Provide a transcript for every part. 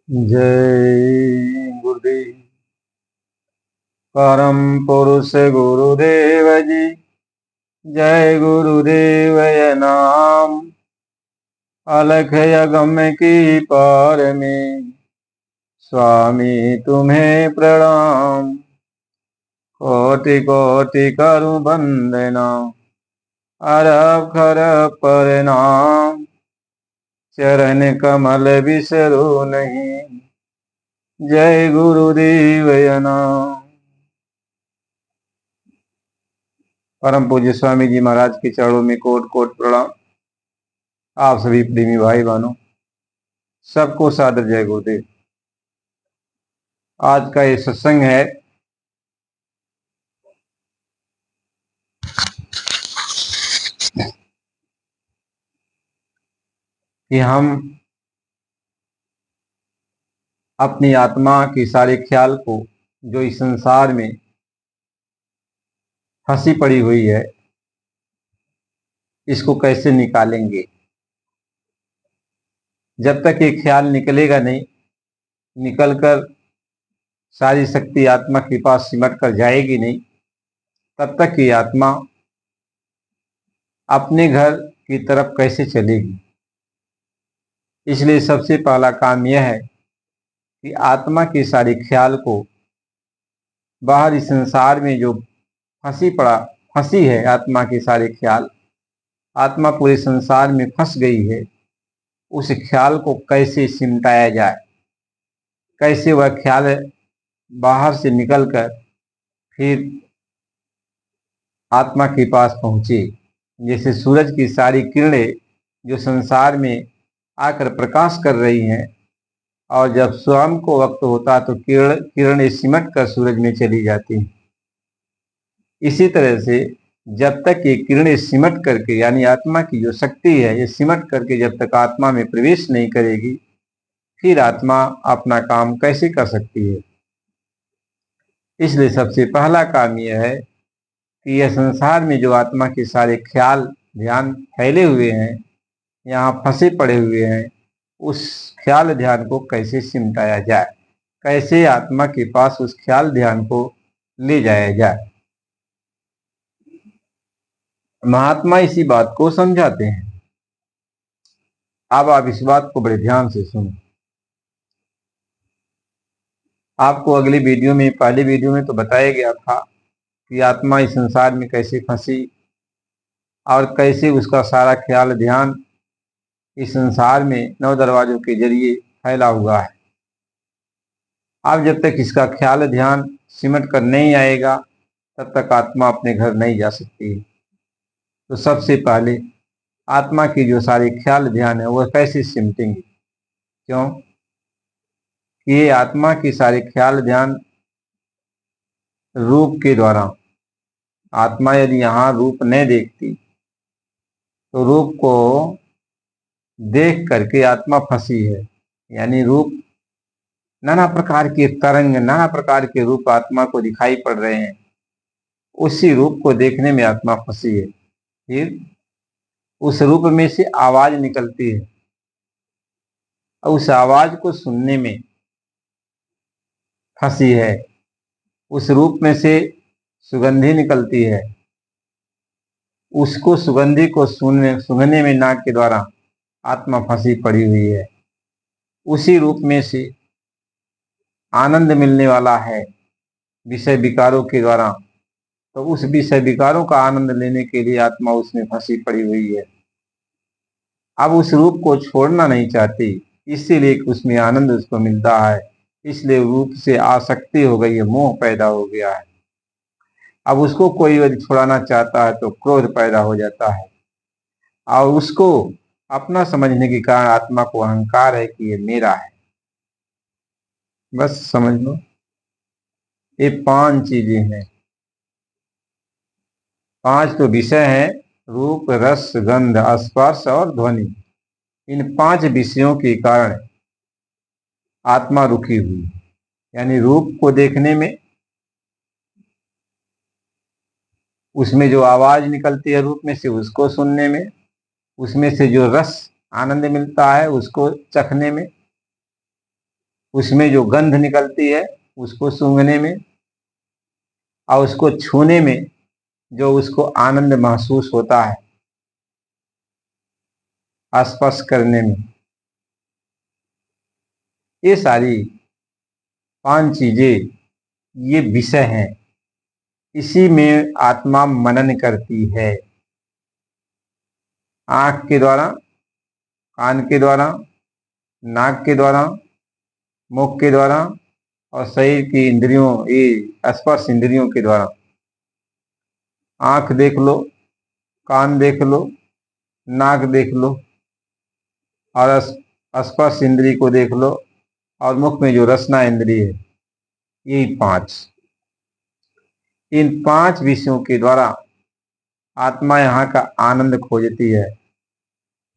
जय गुरुदेव। परम पुरुष गुरुदेव जी, जय गुरुदेव नाम। अलख यगम की पार में स्वामी तुम्हें प्रणाम। कोटि कोटि करु वंदना, अरब खरब प्रणाम। चरण कमल बिसरो नहीं, जय गुरुदेव नाम। परम पूज्य स्वामी जी महाराज के चरणों में कोट कोट प्रणाम। आप सभी प्रेमी भाई बहनों, सबको सादर जय गुरुदेव। आज का ये सत्संग है कि हम अपनी आत्मा की सारे ख्याल को, जो इस संसार में फंसी पड़ी हुई है, इसको कैसे निकालेंगे। जब तक ये ख्याल निकलेगा नहीं, निकलकर सारी शक्ति आत्मा के पास सिमट कर जाएगी नहीं, तब तक ये आत्मा अपने घर की तरफ कैसे चलेगी। इसलिए सबसे पहला काम यह है कि आत्मा के सारे ख्याल को बाहर इस संसार में जो फंसी है, आत्मा के सारे ख्याल, आत्मा पूरे संसार में फंस गई है, उस ख्याल को कैसे सिमटाया जाए, कैसे वह ख्याल बाहर से निकलकर फिर आत्मा के पास पहुंचे। जैसे सूरज की सारी किरणें जो संसार में आकर प्रकाश कर रही हैं, और जब शाम को वक्त होता तो किरणें सिमट कर सूरज में चली जाती हैं। इसी तरह से जब तक ये किरणें सिमट करके, यानी आत्मा की जो शक्ति है, ये सिमट करके जब तक आत्मा में प्रवेश नहीं करेगी, फिर आत्मा अपना काम कैसे कर सकती है। इसलिए सबसे पहला काम यह है कि यह संसार में जो आत्मा के सारे ख्याल ध्यान फैले हुए हैं, यहाँ फंसे पड़े हुए हैं, उस ख्याल ध्यान को कैसे सिमटाया जाए, कैसे आत्मा के पास उस ख्याल ध्यान को ले जाया जाए। महात्मा इसी बात को समझाते हैं। अब आप इस बात को बड़े ध्यान से सुनो। आपको अगली वीडियो में, पहली वीडियो में तो बताया गया था कि आत्मा इस संसार में कैसे फंसी और कैसे उसका सारा ख्याल ध्यान इस संसार में 9 दरवाजों के जरिए फैला हुआ है। अब जब तक इसका ख्याल ध्यान सिमट कर नहीं आएगा, तब तक आत्मा अपने घर नहीं जा सकती है। तो सबसे पहले आत्मा की जो सारी ख्याल ध्यान है, वह कैसे सिमटेंगे। क्यों कि ये आत्मा की सारे ख्याल ध्यान रूप के द्वारा, आत्मा यदि यहाँ रूप नहीं देखती तो रूप को देख करके आत्मा फंसी है। यानी रूप, नाना प्रकार के तरंग, नाना प्रकार के रूप आत्मा को दिखाई पड़ रहे हैं, उसी रूप को देखने में आत्मा फंसी है। फिर उस रूप में से आवाज निकलती है, और उस आवाज को सुनने में फंसी है। उस रूप में से सुगंधी निकलती है, उसको सुगंधी को सूंघने में नाक के द्वारा आत्मा फंसी पड़ी हुई है। उसी रूप में से आनंद मिलने वाला है विषय विकारों के द्वारा, तो उस विषय विकारों का आनंद लेने के लिए आत्मा उसमें फंसी पड़ी हुई है। अब उस रूप को छोड़ना नहीं चाहती, इसीलिए उसमें आनंद उसको मिलता है। इसलिए रूप से आसक्ति हो गई है, मोह पैदा हो गया है। अब उसको कोई यदि छुड़ाना चाहता है तो क्रोध पैदा हो जाता है, और उसको अपना समझने के कारण आत्मा को अहंकार है कि ये मेरा है। बस समझ लो, ये 5 चीजें हैं। 5 तो विषय हैं, रूप, रस, गंध, स्पर्श और ध्वनि। इन 5 विषयों के कारण आत्मा रुकी हुई, यानी रूप को देखने में, उसमें जो आवाज निकलती है रूप में से उसको सुनने में, उसमें से जो रस आनंद मिलता है उसको चखने में, उसमें जो गंध निकलती है उसको सूंघने में, और उसको छूने में जो उसको आनंद महसूस होता है, स्पर्श करने में, ये सारी 5 चीजें ये विषय हैं। इसी में आत्मा मनन करती है, आंख के द्वारा, कान के द्वारा, नाक के द्वारा, मुख के द्वारा और शरीर की इंद्रियों, ये स्पर्श इंद्रियों के द्वारा। आंख देख लो, कान देख लो, नाक देख लो और स्पर्श इंद्री को देख लो, और मुख में जो रसना इंद्री है, यही 5। इन 5 विषयों के द्वारा आत्मा यहाँ का आनंद खोजती है,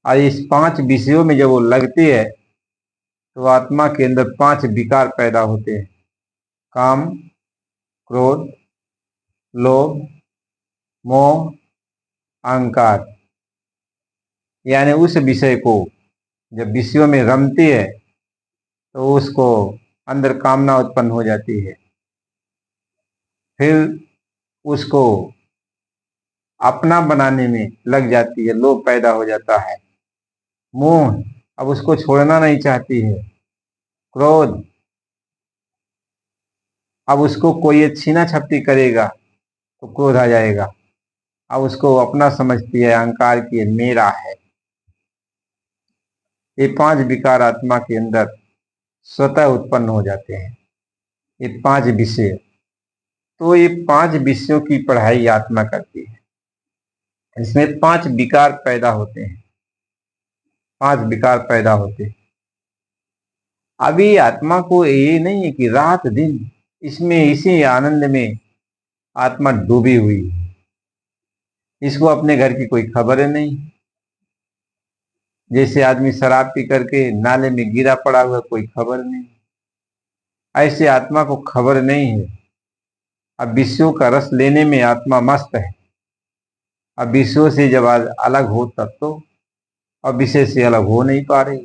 और इस 5 विषयों में जब वो लगती है तो आत्मा के अंदर 5 विकार पैदा होते हैं: काम, क्रोध, लोभ, मोह, अहंकार। यानी उस विषय को जब विषयों में रमती है तो उसको अंदर कामना उत्पन्न हो जाती है, फिर उसको अपना बनाने में लग जाती है, लोभ पैदा हो जाता है। मोह, अब उसको छोड़ना नहीं चाहती है। क्रोध, अब उसको कोई छीना झपटी करेगा तो क्रोध आ जाएगा, अब उसको अपना समझती है, अहंकार की है, मेरा है। ये 5 विकार आत्मा के अंदर स्वतः उत्पन्न हो जाते हैं, ये 5 विषय। तो ये 5 विषयों की पढ़ाई आत्मा करती है, इसमें 5 विकार पैदा होते हैं, 5 विकार पैदा होते हैं। अभी आत्मा को ये नहीं है कि रात दिन इसमें, इसी आनंद में आत्मा डूबी हुई है, इसको अपने घर की कोई खबर नहीं। जैसे आदमी शराब पी करके नाले में गिरा पड़ा हुआ, कोई खबर नहीं, ऐसे आत्मा को खबर नहीं है। अब विषयों का रस लेने में आत्मा मस्त है, अब विषयों से जब आज अलग हो तब तो, अब विषय से अलग हो नहीं पा रही,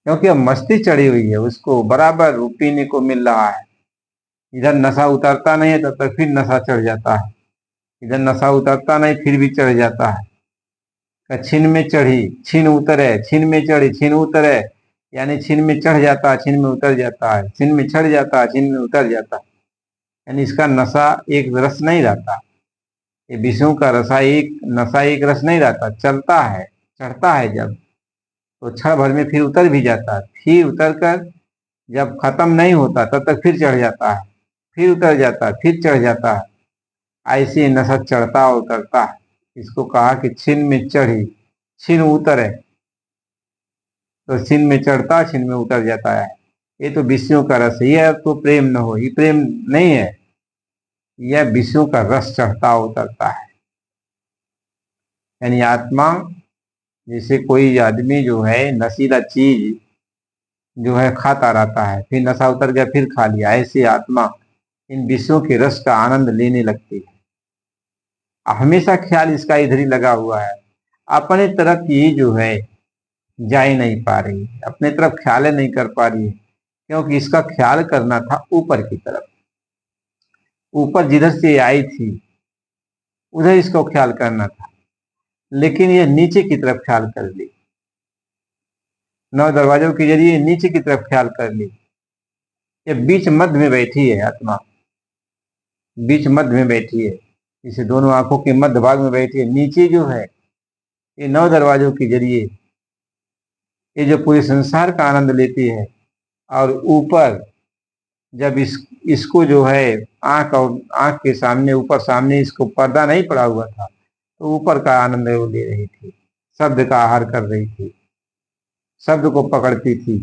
क्योंकि अब मस्ती चढ़ी हुई है, उसको बराबर पीने को मिल रहा है। इधर नशा उतरता नहीं है तब तक फिर नशा चढ़ जाता है, इधर नशा उतरता नहीं फिर भी चढ़ जाता है। छिन में चढ़ी छिन उतरे, छिन में चढ़ी छिन उतरे, यानी छिन में चढ़ जाता है, छिन में उतर जाता है, छिन में चढ़ जाता है, छिन में उतर जाता है। यानी इसका नशा एक रस नहीं रहता, ये विषयों का रसा एक नशा एक रस नहीं रहता, चलता है, चढ़ता है जब तो क्षण भर में फिर उतर भी जाता है, फिर उतर कर जब खत्म नहीं होता तब तक फिर चढ़ जाता है, फिर उतर जाता है, फिर चढ़ जाता है। ऐसे नशा चढ़ता उतरता है। इसको कहा कि छिन में चढ़ी छिन उतरे, तो छिन में चढ़ता छिन में उतर जाता है। ये तो विषयों का रस है, यह तो प्रेम न हो, ये प्रेम नहीं है, यह विषयों का रस चढ़ता उतरता है। यानी आत्मा, जैसे कोई आदमी जो है नशीला चीज जो है खाता रहता है, फिर नशा उतर गया फिर खा लिया, ऐसे आत्मा इन विषयों के रस का आनंद लेने लगती है। हमेशा ख्याल इसका इधर ही लगा हुआ है, अपने तरफ ये जो है जा ही नहीं पा रही, अपने तरफ ख्याल नहीं कर पा रही है, क्योंकि इसका ख्याल करना था ऊपर की तरफ, ऊपर जिधर से आई थी उधर इसको ख्याल करना था, लेकिन ये नीचे की तरफ ख्याल कर ली, 9 दरवाजों के जरिए नीचे की तरफ ख्याल कर ली। ये बीच मध्य में बैठी है आत्मा, बीच मध्य में बैठी है, इसे दोनों आंखों के मध्य भाग में बैठी है। नीचे जो है ये 9 दरवाजों के जरिए ये जो पूरे संसार का आनंद लेती है, और ऊपर जब इसको जो है आंख और आंख के सामने, ऊपर सामने इसको पर्दा नहीं पड़ा हुआ था, तो ऊपर का आनंद वो ले रही थी, शब्द का आहार कर रही थी, शब्द को पकड़ती थी,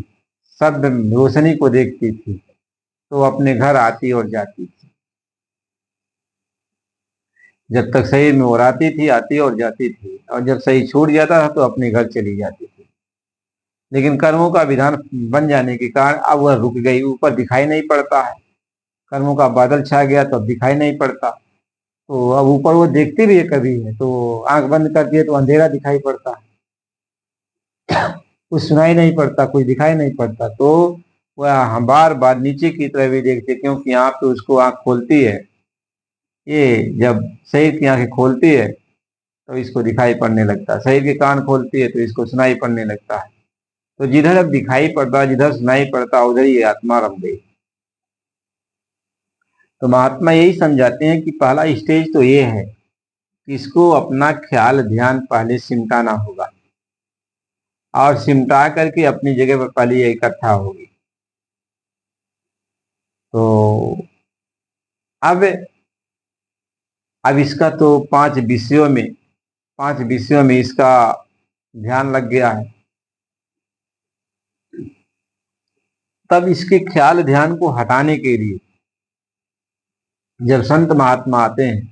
शब्द रोशनी को देखती थी, तो अपने घर आती और जाती थी। जब तक शरीर में और आती थी, आती और जाती थी, और जब सही छूट जाता था तो अपने घर चली जाती थी। लेकिन कर्मों का विधान बन जाने के कारण अब वह रुक गई, ऊपर दिखाई नहीं पड़ता है, कर्मों का बादल छा गया तो अब दिखाई नहीं पड़ता। तो अब ऊपर वो देखती भी है, कभी है तो आंख बंद करती है तो अंधेरा दिखाई पड़ता है। कुछ सुनाई नहीं पड़ता, कुछ दिखाई नहीं पड़ता, तो वह बार बार नीचे की तरफ भी देखते, क्योंकि यहाँ पे उसको आंख खोलती है। ये जब शरीर की आंखें खोलती है तो इसको दिखाई पड़ने लगता है, शरीर के कान खोलती है तो इसको सुनाई पड़ने लगता है। तो जिधर अब दिखाई पड़ता, जिधर सुनाई पड़ता, उधर ही आत्मा रम गई। तो महात्मा यही समझाते हैं कि पहला स्टेज तो ये है कि इसको अपना ख्याल ध्यान पहले सिमटाना होगा, और सिमटा करके अपनी जगह पर पहले ये इकट्ठा होगी। तो अब इसका तो 5 विषयों में इसका ध्यान लग गया है। तब इसके ख्याल ध्यान को हटाने के लिए जब संत महात्मा आते हैं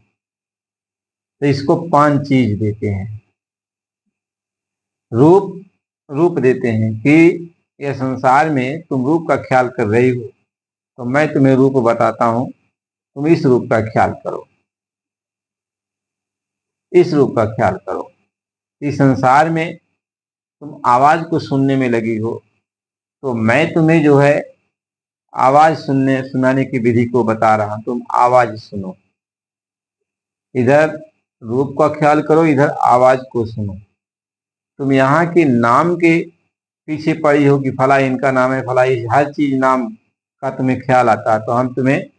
तो इसको 5 चीज देते हैं। रूप देते हैं कि यह संसार में तुम रूप का ख्याल कर रही हो, तो मैं तुम्हें रूप बताता हूं, तुम इस रूप का ख्याल करो, इस रूप का ख्याल करो। इस संसार में तुम आवाज को सुनने में लगी हो, तो मैं तुम्हें जो है आवाज सुनाने की विधि को बता रहा हूं, तुम आवाज सुनो। इधर रूप का ख्याल करो, इधर आवाज को सुनो। तुम यहाँ के नाम के पीछे पड़ी हो कि फला इनका नाम है, फला, हर चीज नाम का तुम्हें ख्याल आता है, तो हम तुम्हें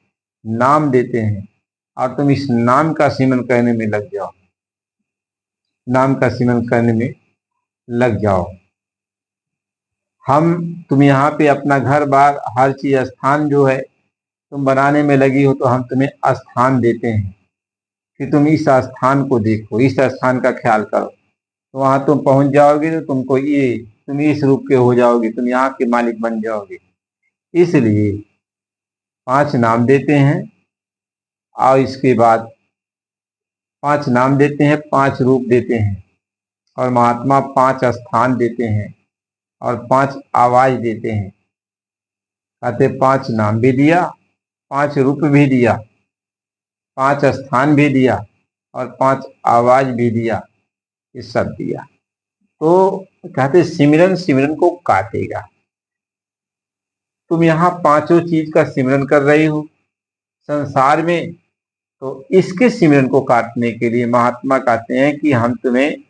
नाम देते हैं और तुम इस नाम का सिमरन करने में लग जाओ, नाम का सिमरन करने में लग जाओ। तुम यहाँ पे अपना घर बार हर चीज स्थान जो है तुम बनाने में लगी हो, तो हम तुम्हें स्थान देते हैं कि तुम इस स्थान को देखो, इस स्थान का ख्याल करो। तो वहां तुम पहुंच जाओगे तो तुम इस रूप के हो जाओगे, तुम यहाँ के मालिक बन जाओगे। इसलिए 5 नाम देते हैं, और इसके बाद 5 नाम देते हैं, 5 रूप देते हैं, और महात्मा 5 स्थान देते हैं और 5 आवाज देते हैं। कहते 5 नाम भी दिया, 5 रूप भी दिया, 5 स्थान भी दिया और 5 आवाज भी दिया, ये सब दिया। तो कहते सिमरन सिमरन को काटेगा। तुम यहाँ 5 चीज का सिमरन कर रही हो संसार में, तो इसके सिमरन को काटने के लिए महात्मा कहते हैं कि हम तुम्हें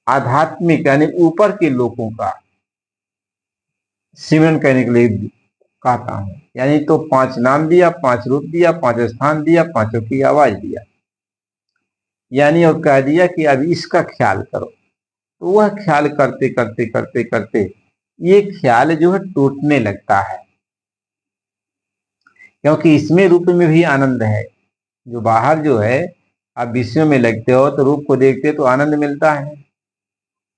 आध्यात्मिक यानी ऊपर के लोगों का सिमरन करने के लिए कहता हूं। यानी तो 5 नाम दिया, 5 रूप दिया, 5 स्थान दिया, 5 की आवाज दिया, यानी और कह दिया कि अब इसका ख्याल करो। तो वह ख्याल करते करते करते करते ये ख्याल जो है टूटने लगता है, क्योंकि इसमें रूप में भी आनंद है। जो बाहर जो है आप विषयों में लगते हो तो रूप को देखते हो तो आनंद मिलता है,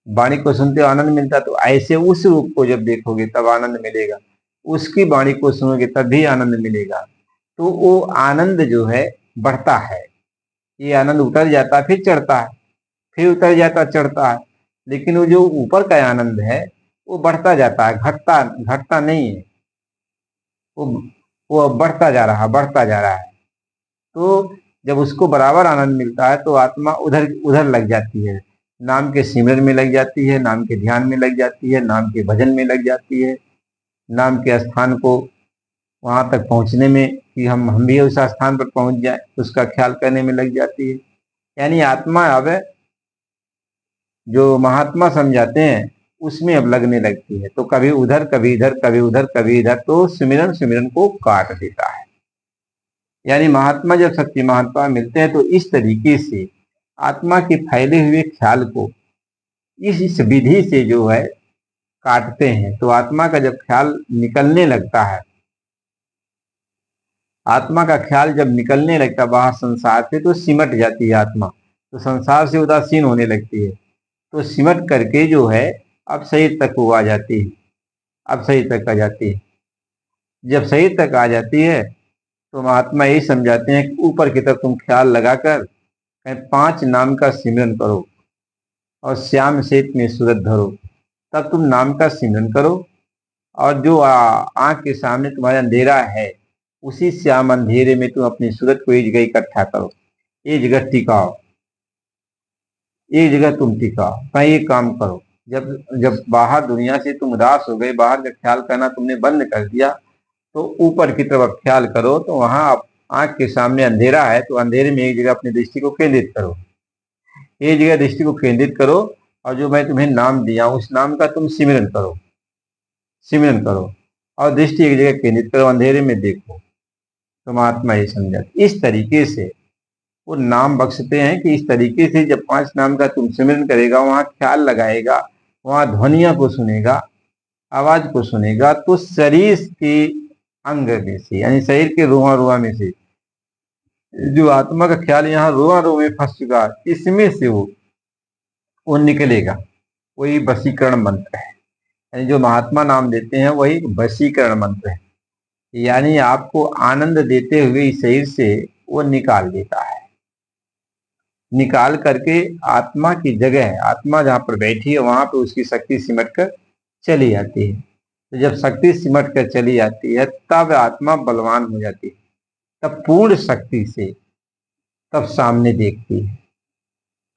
वाणी को सुनते हो आनंद मिलता है, तो ऐसे उस रूप को जब देखोगे तब आनंद मिलेगा, उसकी वाणी को सुनोगे तब भी आनंद मिलेगा। तो वो आनंद जो है बढ़ता है, ये आनंद उतर जाता है फिर चढ़ता है, फिर उतर जाता चढ़ता है, लेकिन वो जो ऊपर का आनंद है वो बढ़ता जाता है, घटता नहीं है, वो बढ़ता जा रहा है। तो जब उसको बराबर आनंद मिलता है तो आत्मा उधर उधर लग जाती है, नाम के सिमरन में लग जाती है, नाम के ध्यान में लग जाती है, नाम के भजन में लग जाती है, नाम के स्थान को वहां तक पहुंचने में कि हम भी उस स्थान पर पहुंच जाए, उसका ख्याल करने में लग जाती है। यानी आत्मा अब जो महात्मा समझाते हैं उसमें अब लगने लगती है। तो कभी उधर कभी इधर, कभी उधर कभी इधर, तो सिमरन सिमरन को काट देता है। यानी महात्मा जब सच्चे महात्मा मिलते हैं तो इस तरीके से आत्मा के फैले हुए ख्याल को इस विधि से जो है काटते हैं। तो आत्मा का जब ख्याल निकलने लगता है, आत्मा का ख्याल जब निकलने लगता है बाहर संसार से, तो सिमट जाती है आत्मा, तो संसार से उदासीन होने लगती है। तो सिमट करके जो है अब शरीर तक वो आ जाती है, अब शरीर तक आ जाती है। जब शरीर तक आ जाती है तो महात्मा यही समझाते हैं कि ऊपर की तरफ तुम ख्याल लगाकर 5 नाम का सिमरन करो और श्याम शेत में सूरत धरो। तब तुम नाम का सिमरन करो और जो आंख के सामने तुम्हारा अंधेरा है, उसी श्याम अंधेरे में तुम अपनी सूरत को एक जगह इकट्ठा करो, एक जगह टिकाओ, एक जगह तुम टिकाओ, कहीं एक काम करो। जब जब बाहर दुनिया से तुम उदास हो गए, बाहर का ख्याल करना तुमने बंद कर दिया, तो ऊपर की तरफ ख्याल करो। तो वहां आप आंख के सामने अंधेरा है, तो अंधेरे में एक जगह अपनी दृष्टि को केंद्रित करो, एक जगह दृष्टि को केंद्रित करो, और जो मैं तुम्हें नाम दिया उस नाम का तुम सिमरन करो, सिमरन करो, और दृष्टि एक जगह केंद्रित करो, अंधेरे में देखो। तुम आत्मा ये समझा। इस तरीके से वो नाम बख्शते हैं कि इस तरीके से जब 5 नाम का तुम सिमरन करेगा, वहां ख्याल लगाएगा, वहां ध्वनिया को सुनेगा, आवाज को सुनेगा, तो शरीर के अंग में से, यानी शरीर के रुआ रुआ में से जो आत्मा का ख्याल यहाँ रुआ रुआ में फंस चुका है, इसमें से वो निकलेगा। वही वशीकरण मंत्र है, यानी जो महात्मा नाम देते हैं वही वशीकरण मंत्र है, यानी आपको आनंद देते हुए इस शरीर से वो निकाल देता है। निकाल करके आत्मा की जगह, आत्मा जहां पर बैठी है वहां पर उसकी शक्ति सिमट कर चली जाती है। तो जब शक्ति सिमट कर चली जाती है तब आत्मा बलवान हो जाती है, तब पूर्ण शक्ति से तब सामने देखती है,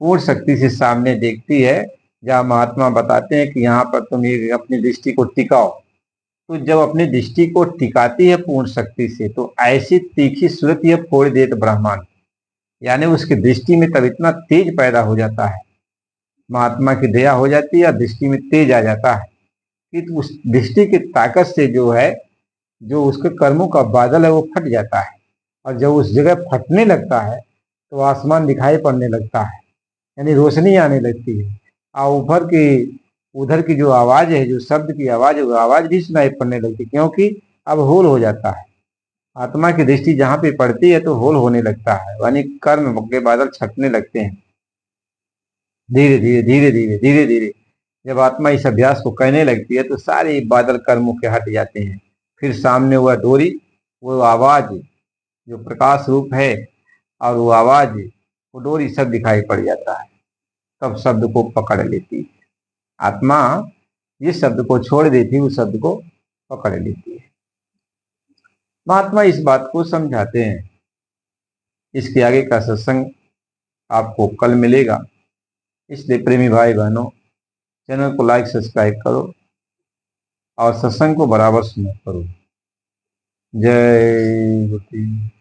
पूर्ण शक्ति से सामने देखती है। जहाँ महात्मा बताते हैं कि यहाँ पर तुम ये अपनी दृष्टि को टिकाओ, तो जब अपनी दृष्टि को टिकाती है पूर्ण शक्ति से, तो ऐसी तीखी सूरत यह फोड़ देत ब्रह्मांड, यानी उसकी दृष्टि में तब इतना तेज पैदा हो जाता है, महात्मा की दया हो जाती है और दृष्टि में तेज आ जाता है कि उस दृष्टि की ताकत से जो है, जो उसके कर्मों का बादल है वो फट जाता है। और जब उस जगह फटने लगता है तो आसमान दिखाई पड़ने लगता है, यानी रोशनी आने लगती है, और उधर की जो आवाज है, जो शब्द की आवाज है, वो आवाज भी सुनाई पड़ने लगती है, क्योंकि अब होल हो जाता है। आत्मा की दृष्टि जहां पे पड़ती है तो होल होने लगता है, यानी कर्म के बादल छटने लगते हैं धीरे धीरे धीरे धीरे धीरे धीरे। जब आत्मा इस अभ्यास को करने लगती है तो सारे बादल कर्मों के हट जाते हैं। फिर सामने वह डोरी, वो आवाज जो प्रकाश रूप है, और वो आवाज, वो डोरी सब दिखाई पड़ जाता है, तब शब्द को पकड़ लेती है आत्मा। जिस शब्द को छोड़ देती है उस शब्द को पकड़ लेती है। महात्मा इस बात को समझाते हैं। इसके आगे का सत्संग आपको कल मिलेगा, इसलिए प्रेमी भाई बहनों चैनल को लाइक सब्सक्राइब करो और सत्संग को बराबर सुना करो। जय गुरु।